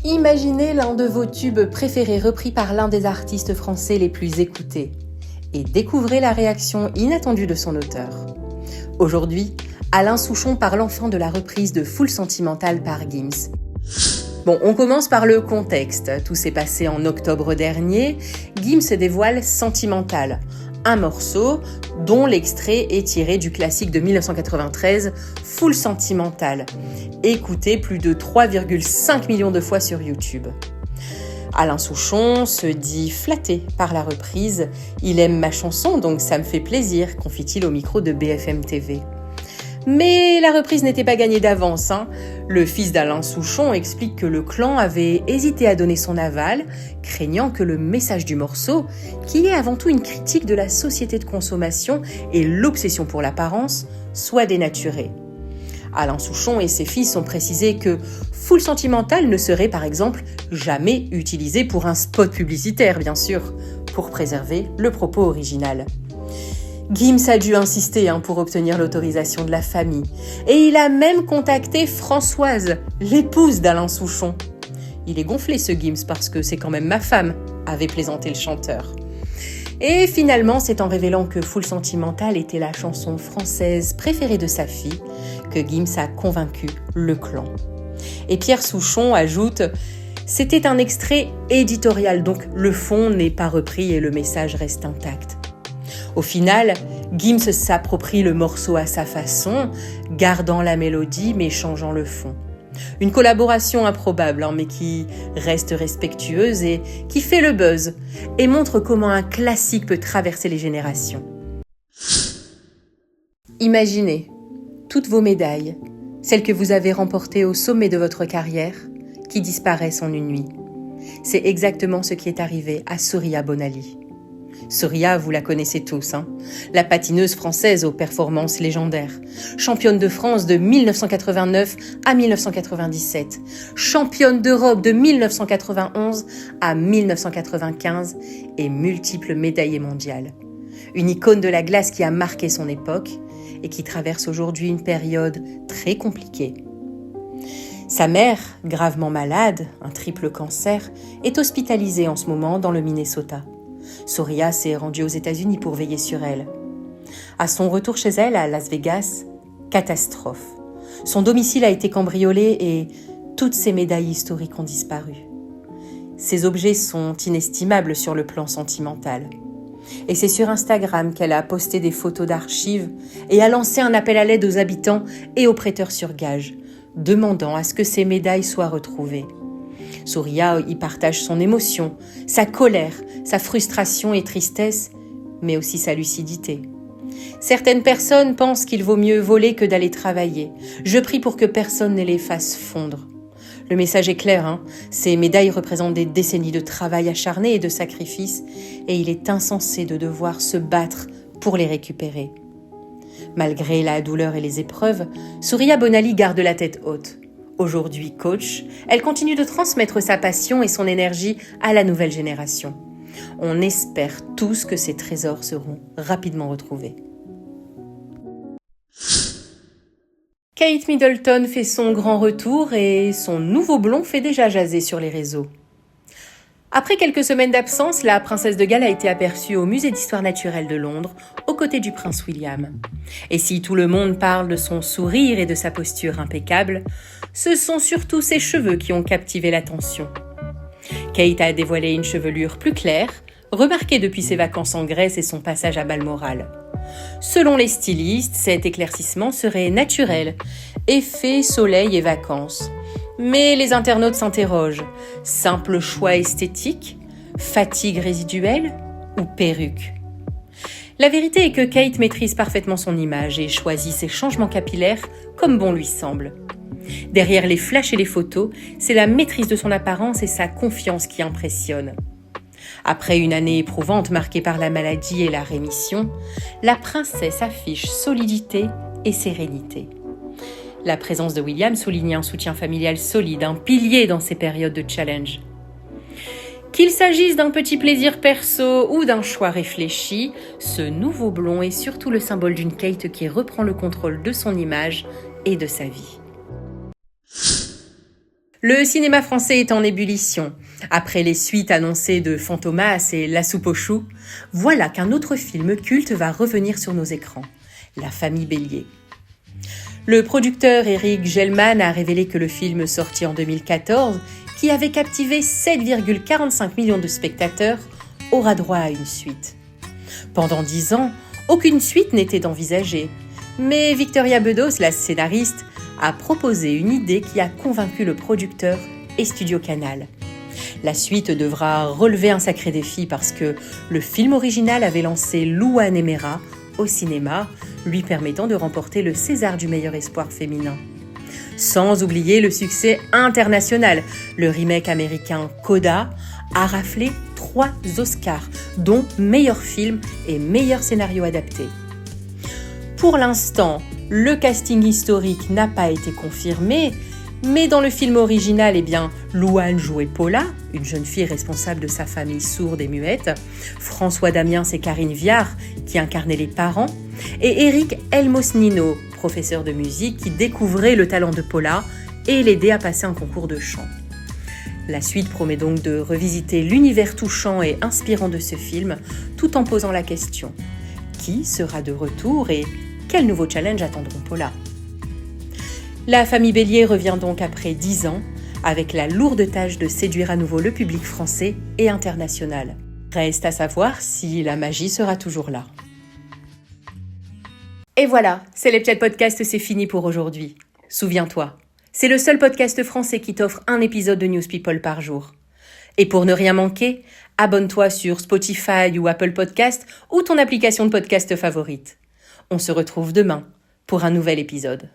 Imaginez l'un de vos tubes préférés repris par l'un des artistes français les plus écoutés et découvrez la réaction inattendue de son auteur. Aujourd'hui, Alain Souchon parle enfin de la reprise de Full Sentimental par Gims. Bon, on commence par le contexte. Tout s'est passé en octobre dernier. Gims dévoile Sentimental, un morceau dont l'extrait est tiré du classique de 1993, Full Sentimental, écouté plus de 3,5 millions de fois sur YouTube. Alain Souchon se dit flatté par la reprise. Il aime ma chanson, donc ça me fait plaisir, confie-t-il au micro de BFM TV. Mais la reprise n'était pas gagnée d'avance. Le fils d'Alain Souchon explique que le clan avait hésité à donner son aval, craignant que le message du morceau, qui est avant tout une critique de la société de consommation et l'obsession pour l'apparence, soit dénaturé. Alain Souchon et ses fils ont précisé que Full Sentimental ne serait par exemple jamais utilisé pour un spot publicitaire, bien sûr, pour préserver le propos original. Gims a dû insister pour obtenir l'autorisation de la famille. Et il a même contacté Françoise, l'épouse d'Alain Souchon. Il est gonflé ce Gims parce que c'est quand même ma femme, avait plaisanté le chanteur. Et finalement, c'est en révélant que Full Sentimental était la chanson française préférée de sa fille que Gims a convaincu le clan. Et Pierre Souchon ajoute « C'était un extrait éditorial, donc le fond n'est pas repris et le message reste intact. » Au final, Gims s'approprie le morceau à sa façon, gardant la mélodie mais changeant le fond. Une collaboration improbable, mais qui reste respectueuse et qui fait le buzz et montre comment un classique peut traverser les générations. Imaginez toutes vos médailles, celles que vous avez remportées au sommet de votre carrière, qui disparaissent en une nuit. C'est exactement ce qui est arrivé à Soria Bonali. Soria, vous la connaissez tous, la patineuse française aux performances légendaires. Championne de France de 1989 à 1997. Championne d'Europe de 1991 à 1995 et multiples médaillées mondiales. Une icône de la glace qui a marqué son époque et qui traverse aujourd'hui une période très compliquée. Sa mère, gravement malade, un triple cancer, est hospitalisée en ce moment dans le Minnesota. Soria s'est rendue aux États-Unis pour veiller sur elle. À son retour chez elle, à Las Vegas, catastrophe. Son domicile a été cambriolé et toutes ses médailles historiques ont disparu. Ces objets sont inestimables sur le plan sentimental. Et c'est sur Instagram qu'elle a posté des photos d'archives et a lancé un appel à l'aide aux habitants et aux prêteurs sur gage, demandant à ce que ces médailles soient retrouvées. Soria y partage son émotion, sa colère, sa frustration et tristesse, mais aussi sa lucidité. Certaines personnes pensent qu'il vaut mieux voler que d'aller travailler. Je prie pour que personne ne les fasse fondre. Le message est clair, Ces médailles représentent des décennies de travail acharné et de sacrifice, et il est insensé de devoir se battre pour les récupérer. Malgré la douleur et les épreuves, Soria Bonali garde la tête haute. Aujourd'hui coach, elle continue de transmettre sa passion et son énergie à la nouvelle génération. On espère tous que ces trésors seront rapidement retrouvés. Kate Middleton fait son grand retour et son nouveau blond fait déjà jaser sur les réseaux. Après quelques semaines d'absence, la princesse de Galles a été aperçue au Musée d'Histoire naturelle de Londres, aux côtés du prince William. Et si tout le monde parle de son sourire et de sa posture impeccable, ce sont surtout ses cheveux qui ont captivé l'attention. Kate a dévoilé une chevelure plus claire, remarquée depuis ses vacances en Grèce et son passage à Balmoral. Selon les stylistes, cet éclaircissement serait naturel, effet soleil et vacances. Mais les internautes s'interrogent. Simple choix esthétique, fatigue résiduelle ou perruque? La vérité est que Kate maîtrise parfaitement son image et choisit ses changements capillaires comme bon lui semble. Derrière les flashs et les photos, c'est la maîtrise de son apparence et sa confiance qui impressionnent. Après une année éprouvante marquée par la maladie et la rémission, la princesse affiche solidité et sérénité. La présence de William souligne un soutien familial solide, un pilier dans ces périodes de challenge. Qu'il s'agisse d'un petit plaisir perso ou d'un choix réfléchi, ce nouveau blond est surtout le symbole d'une Kate qui reprend le contrôle de son image et de sa vie. Le cinéma français est en ébullition. Après les suites annoncées de Fantomas et La soupe aux choux, voilà qu'un autre film culte va revenir sur nos écrans, La famille Bélier. Le producteur Éric Gelman a révélé que le film sorti en 2014, qui avait captivé 7,45 millions de spectateurs, aura droit à une suite. Pendant 10 ans, aucune suite n'était envisagée. Mais Victoria Bedos, la scénariste, a proposé une idée qui a convaincu le producteur et Studio Canal. La suite devra relever un sacré défi parce que le film original avait lancé Louane Emera au cinéma, lui permettant de remporter le César du meilleur espoir féminin. Sans oublier le succès international, le remake américain Coda a raflé 3 Oscars, dont meilleur film et meilleur scénario adapté. Pour l'instant, le casting historique n'a pas été confirmé, mais dans le film original, Louane jouait Paula, une jeune fille responsable de sa famille sourde et muette, François Damiens et Karine Viard, qui incarnaient les parents, et Eric Elmosnino, professeur de musique qui découvrait le talent de Paula et l'aidait à passer un concours de chant. La suite promet donc de revisiter l'univers touchant et inspirant de ce film, tout en posant la question « Qui sera de retour et quels nouveaux challenges attendront Paula ?» La famille Bélier revient donc après 10 ans, avec la lourde tâche de séduire à nouveau le public français et international. Reste à savoir si la magie sera toujours là. Et voilà, c'est les Chat Podcast, c'est fini pour aujourd'hui. Souviens-toi, c'est le seul podcast français qui t'offre un épisode de News People par jour. Et pour ne rien manquer, abonne-toi sur Spotify ou Apple Podcast ou ton application de podcast favorite. On se retrouve demain pour un nouvel épisode.